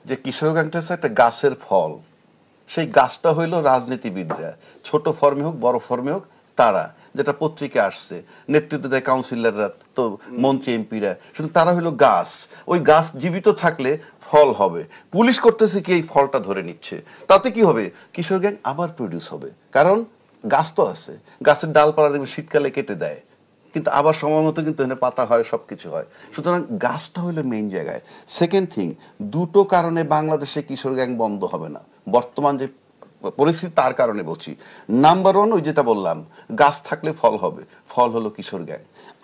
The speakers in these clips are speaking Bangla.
যে কিশোরগঞ্জটা হচ্ছে একটা গাছের ফল, সেই গাছটা হইল রাজনীতিবিদরা, ছোট ফর্মে হোক বড় ফর্মে হোক তারা, যেটা পত্রিকা আসছে, নেতৃত্ব দেয় কাউন্সিলররা, তো মন্ত্রী এমপিরা, শুধু তারা হইল গাছ। ওই গাছ জীবিত থাকলে ফল হবে। পুলিশ করতেছে কি, এই ফলটা ধরে নিচ্ছে, তাতে কি হবে, কিশোরগঞ্জ আবার প্রডিউস হবে, কারণ গাছ তো আছে, গাছের ডালপালা দেখবে শীতকালে কেটে দেয়, কিন্তু আবার সময় মতো কিন্তু এখানে পাতা হয়, সব কিছু হয়। সুতরাং গাছটা হলো মেইন জায়গায়। সেকেন্ড থিং, দুটো কারণে বাংলাদেশে কিশোর গ্যাং বন্ধ হবে না, বর্তমান যে পরিস্থিতি তার কারণে বলছি। নাম্বার ওয়ান, ওই যেটা বললাম, গাছ থাকলে ফল হবে, ফল হলো কিশোর গ্যাং।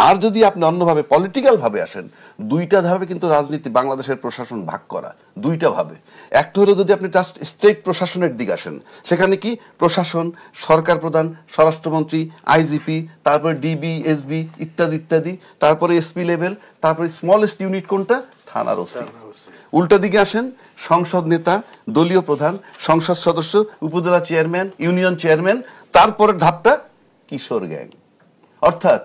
আর যদি আপনি অন্যভাবে পলিটিক্যাল ভাবে আসেন, দুইটা ধাপে কিন্তু রাজনীতি বাংলাদেশের প্রশাসন ভাগ করা, দুইটা ভাবে। একটা হলো যদি আপনি জাস্ট স্টেট প্রশাসনের দিকে আসেন, সেখানে কি প্রশাসন, সরকার প্রধান, স্বরাষ্ট্রমন্ত্রী, আইজিপি, তারপরে ডিবি, এসবি ইত্যাদি ইত্যাদি, তারপরে এসপি লেভেল, তারপরে স্মলেস্ট ইউনিট কোনটা, থানার ওসি। উল্টা দিকে আসেন, সংসদ নেতা, দলীয় প্রধান, সংসদ সদস্য, উপজেলা চেয়ারম্যান, ইউনিয়ন চেয়ারম্যান, তারপরে ধাপটা কিশোর গ্যাং। অর্থাৎ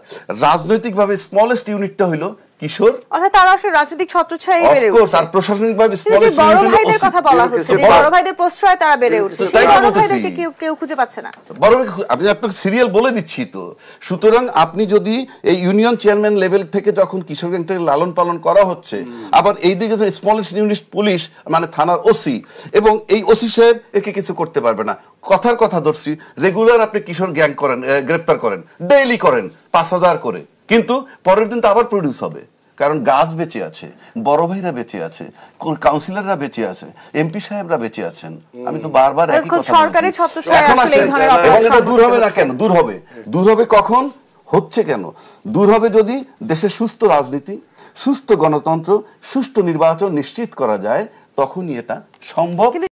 রাজনৈতিকভাবে স্মলেস্ট ইউনিটটা হলো কিশোর, অর্থাৎ তারা আসলে রাজনৈতিক ছত্রছায়ায় বেড়ে উঠছে। আর প্রশাসনিকভাবে যে বড় ভাইদের কথা বলা হচ্ছে, যে বড় ভাইদের প্রশ্রয়ে তারা বেড়ে উঠছে, সেই বড় ভাইদেরকে কেউ খুঁজে পাচ্ছে না। বড় ভাই, আমি আপনাকে সিরিয়াল বলে দিচ্ছি তো। সুতরাং আপনি যদি এই ইউনিয়ন চেয়ারম্যান লেভেল থেকে যখন কিশোর গ্যাংটাকে লালন পালন করা হচ্ছে, আবার এইদিকে স্মলেস্ট ইউনিট পুলিশ মানে থানার ওসি, এবং এই ওসি সাহেব একে কিছু করতে পারবে না। কথার কথা ধরছি, রেগুলার আপনি কিশোর গ্যাং করেন, গ্রেফতার করেন, ডেইলি করেন 5,000 করে, কিন্তু পরের দিন তো আবার প্রডিউস হবে, কারণ গাছ বেঁচে আছে, বড় ভাইরা বেঁচে আছে, কাউন্সিলররা বেঁচে আছে, এমপি সাহেবরা বেঁচে আছেন। আমি তো বারবার একই কথা বলছি। সরকারি ছত্রছায়া আসলে এই ধরনের এবং এটা দূর হবে না কেন? দূর হবে, দূর হবে কখন, হচ্ছে কেন? দূর হবে যদি দেশে সুস্থ রাজনীতি, সুস্থ গণতন্ত্র, সুষ্ঠু নির্বাচন নিশ্চিত করা যায়, তখনই এটা সম্ভব।